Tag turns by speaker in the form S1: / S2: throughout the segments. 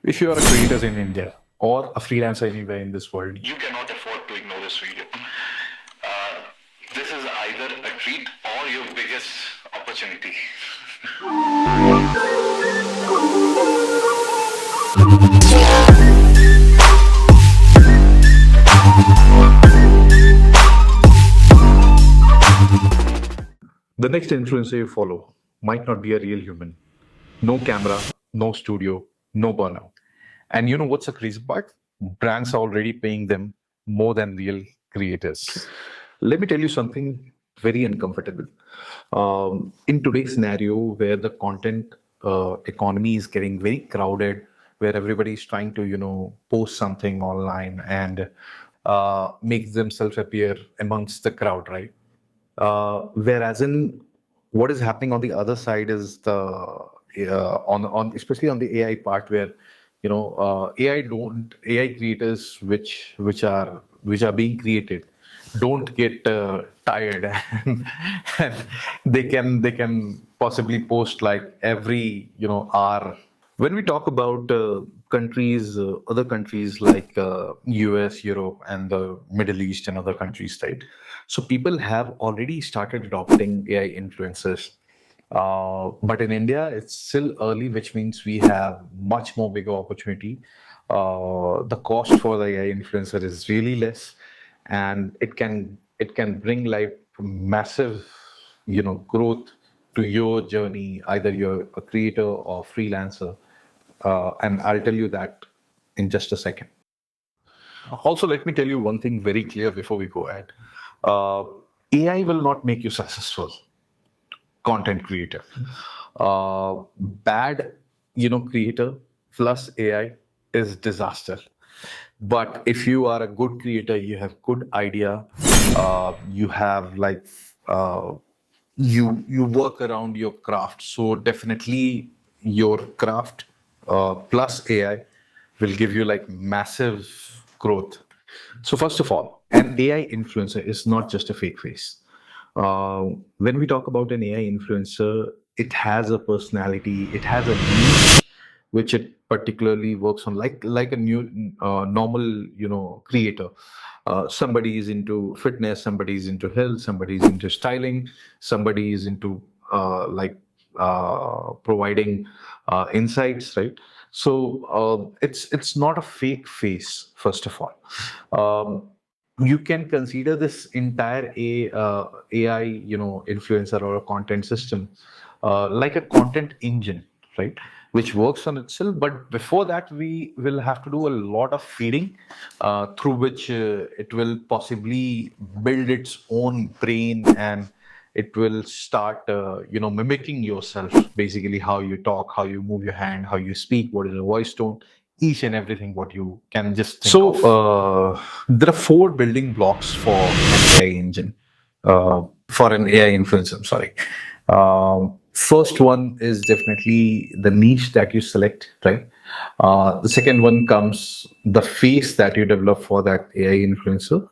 S1: If you are a creator in India or a freelancer anywhere in this world,
S2: you cannot afford to ignore this video. This is either a treat or your biggest opportunity.
S1: the next influencer you follow might not be a real human. No camera, no studio, no burnout. And you know what's the crazy part? Brands are already paying them more than real creators. Let me tell you something very uncomfortable. In today's scenario, where the content economy is getting very crowded, where everybody is trying to, post something online and make themselves appear amongst the crowd, right? Whereas in what is happening on the other side is the on especially on the AI part where AI creators which are being created don't get tired and they can possibly post like every hour. When we talk about countries, other countries like US, Europe, and the Middle East and other countries, right? So people have already started adopting AI influencers. But in India, it's still early, which means we have much more bigger opportunity. The cost for the AI influencer is really less, and it can bring like massive, growth to your journey. Either you're a creator or freelancer, and I'll tell you that in just a second. Also, let me tell you one thing very clear before we go ahead. Uh, AI will not make you successful content creator. Bad, creator plus AI is disaster. But if you are a good creator, you have good idea, you have like uh, you work around your craft. So definitely your craft plus AI will give you like massive growth. So first of all, an AI influencer is not just a fake face. When we talk about an AI influencer, it has a personality, it has a niche which it particularly works on, like a new normal creator. Somebody is into fitness, somebody is into health, somebody is into styling, somebody is into providing insights, right? So it's not a fake face, first of all. You can consider this entire AI, influencer or a content system, like a content engine, right? Which works on itself. But before that, we will have to do a lot of feeding, through which it will possibly build its own brain, and it will start, mimicking yourself, basically how you talk, how you move your hand, how you speak, what is your voice tone, each and everything what you can just think of. So there are four building blocks for an AI engine, for an AI influencer. I'm sorry. First one is definitely the niche that you select, right? The second one comes the face that you develop for that AI influencer.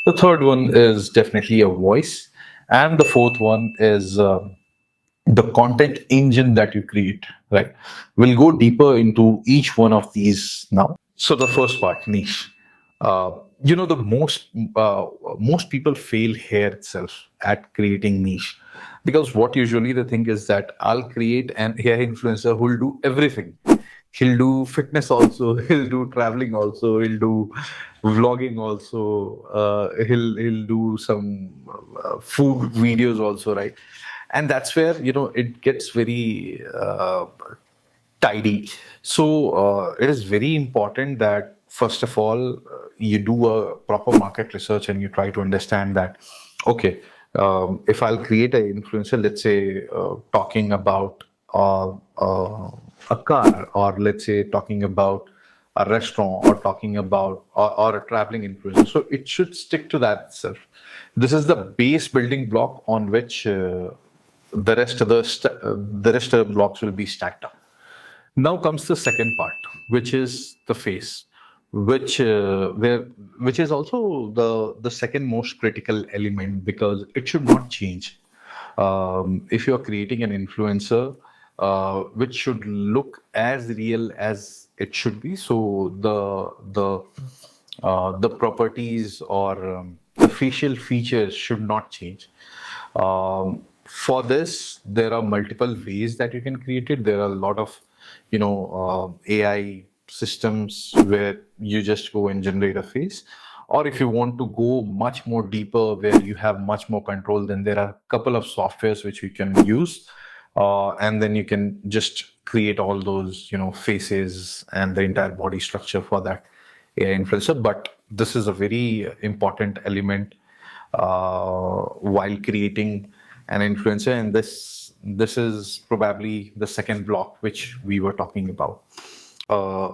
S1: The third one is definitely a voice, and the fourth one is the content engine that you create, right? We'll go deeper into each one of these now. So the first part, niche. Uh, the most people fail here itself at creating niche, because what usually they think is that I'll create an AI influencer who'll do everything. He'll do fitness also. He'll do traveling also. He'll do vlogging also. He'll do some food videos also, right? And that's where it gets very tidy. So it is very important that first of all you do a proper market research and you try to understand that, okay, if I'll create an influencer, let's say talking about a car, or let's say talking about a restaurant, or talking about or a traveling influencer, so it should stick to that itself. This is the base building block on which the rest of the blocks will be stacked up. Now comes the second part, which is the face, which is also the second most critical element, because it should not change. If you are creating an influencer, which should look as real as it should be. So the properties or the facial features should not change. For this, there are multiple ways that you can create it. There are a lot of, AI systems where you just go and generate a face. Or if you want to go much more deeper, where you have much more control, then there are a couple of softwares which you can use, and then you can just create all those, faces and the entire body structure for that AI influencer. But this is a very important element while creating an influencer, and this is probably the second block which we were talking about. Uh,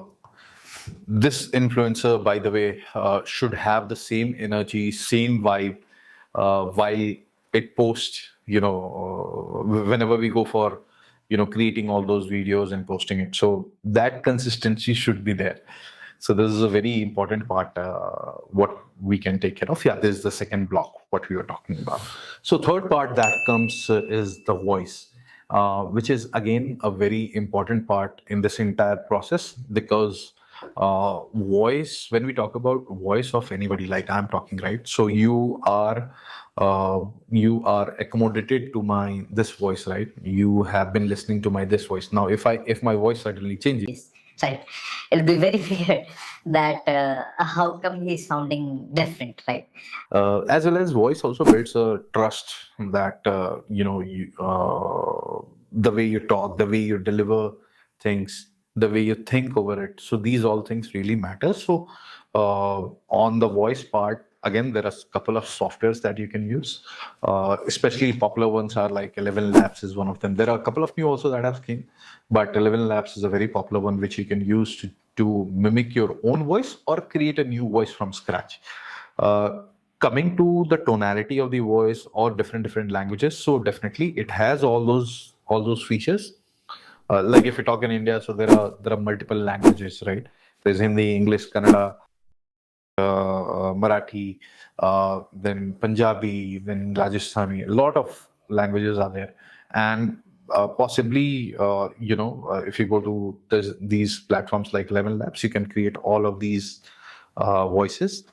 S1: this influencer, by the way, should have the same energy, same vibe while it posts. Whenever we go for, creating all those videos and posting it, so that consistency should be there. So this is a very important part. What we can take care of. Yeah, this is the second block what we were talking about. So third part that comes is the voice, which is again a very important part in this entire process, because voice, when we talk about voice of anybody, like I'm talking, right? So you are accommodated to my this voice, right? You have been listening to my this voice. Now if my voice suddenly changes,
S3: Right, it'll be very weird that how come he's sounding different, right?
S1: as well as voice also builds a trust that the way you talk, the way you deliver things, the way you think over it. So these all things really matter. So on the voice part, again, there are a couple of softwares that you can use. Especially popular ones are like 11 Labs is one of them. There are a couple of new also that have came, but 11 Labs is a very popular one which you can use to mimic your own voice or create a new voice from scratch. Uh, Coming to the tonality of the voice or different languages, so definitely it has all those features. Like if you talk in India, so there are multiple languages, right? There's Hindi, English, Kannada, Marathi, then Punjabi, then Rajasthani. A lot of languages are there, and possibly, if you go to these platforms like Level Labs, you can create all of these voices.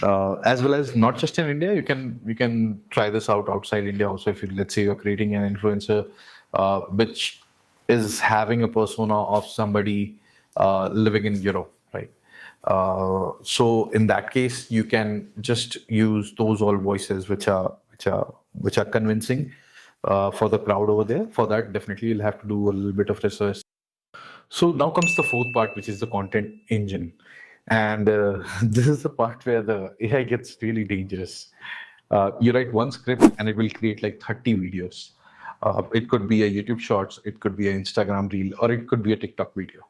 S1: As well as not just in India, you can try this out outside India also. If you, let's say, you're creating an influencer which is having a persona of somebody living in Europe, right? So in that case, you can just use those all voices which are convincing for the crowd over there. For that, definitely you'll have to do a little bit of research. So now comes the fourth part, which is the content engine. And this is the part where the AI gets really dangerous. You write one script and it will create like 30 videos. It could be a YouTube Shorts, it could be an Instagram Reel, or it could be a TikTok video.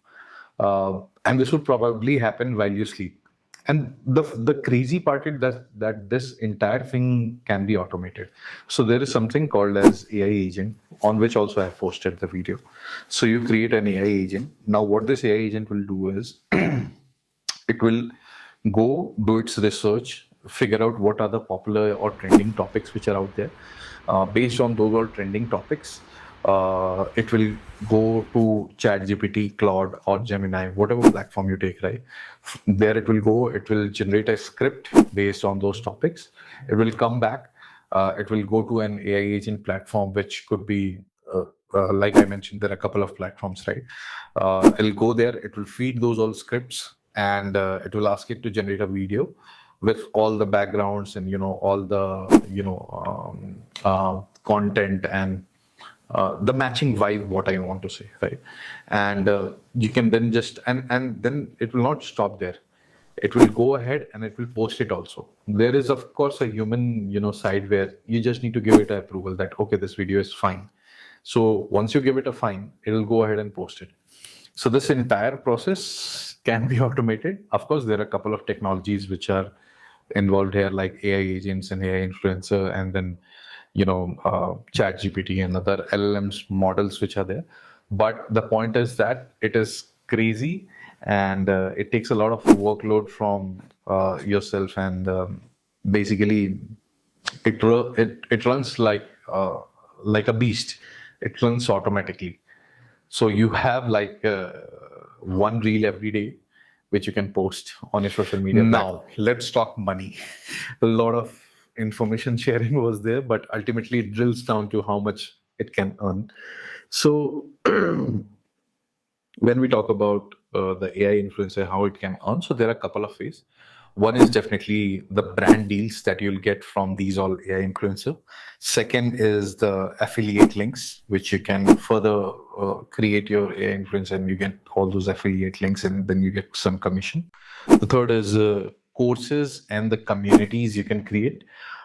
S1: And this would probably happen while you sleep. And the crazy part is that this entire thing can be automated. So there is something called as AI agent, on which also I have posted the video. So you create an AI agent. Now what this AI agent will do is it will go do its research, figure out what are the popular or trending topics which are out there. Based on those all trending topics, it will go to ChatGPT, Claude, or Gemini, whatever platform you take, right? There it will go, it will generate a script based on those topics. It will come back, it will go to an AI agent platform, which could be, like I mentioned, there are a couple of platforms, right? It'll go there, it will feed those all scripts, and it will ask it to generate a video with all the backgrounds and all the content and the matching vibe, what I want to say, right? And you can then just and then it will not stop there. It will go ahead and it will post it also. There is of course a human side where you just need to give it approval that okay, this video is fine. So once you give it a fine, it will go ahead and post it. So this entire process can be automated. Of course, there are a couple of technologies which are involved here, like AI agents and AI influencer, and then Chat GPT and other LLMs models which are there. But the point is that it is crazy, and it takes a lot of workload from yourself, and basically it runs like a beast. It runs automatically. So you have like one reel every day, which you can post on your social media. Now, let's talk money. A lot of information sharing was there, but ultimately it drills down to how much it can earn. So when we talk about the AI influencer, how it can earn, so there are a couple of ways. One is definitely the brand deals that you'll get from these all AI influencer. Second is the affiliate links, which you can further create your AI influencer and you get all those affiliate links and then you get some commission. The third is courses and the communities you can create,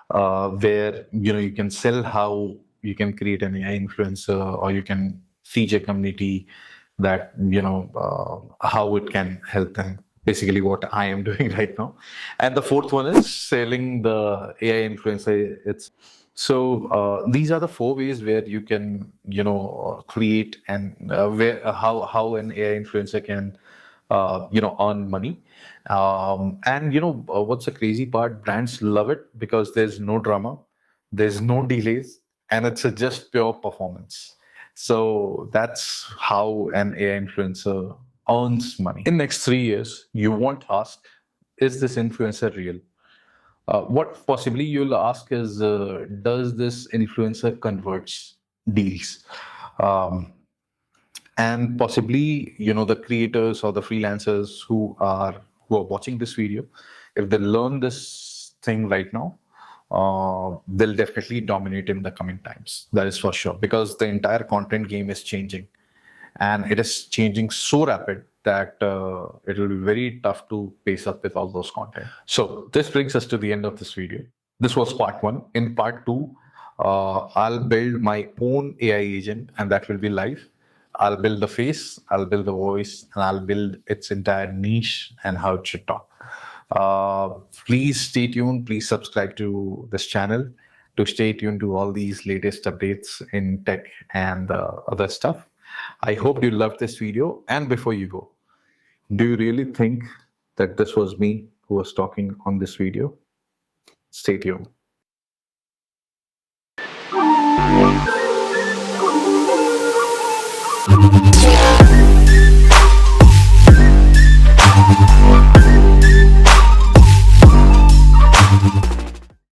S1: where you can sell how you can create an AI influencer, or you can teach a community that how it can help them. Basically, what I am doing right now. And the fourth one is selling the AI influencer. It's so these are the four ways where you can create and where how an AI influencer can earn money. And what's the crazy part? Brands love it because there's no drama, there's no delays, and it's a just pure performance. So that's how an AI influencer earns money. In next 3 years, you won't ask, is this influencer real? What possibly you'll ask is, does this influencer converts deals? Um, and possibly, the creators or the freelancers who are watching this video, if they learn this thing right now, they'll definitely dominate in the coming times. That is for sure, because the entire content game is changing, and it is changing so rapid that it will be very tough to pace up with all those content. So this brings us to the end of this video. This was part one. In part two, I'll build my own AI agent, and that will be live. I'll build the face, I'll build the voice, and I'll build its entire niche and how it should talk. Please stay tuned. Please subscribe to this channel to stay tuned to all these latest updates in tech and other stuff. I hope you loved this video. And before you go, do you really think that this was me who was talking on this video? Stay tuned.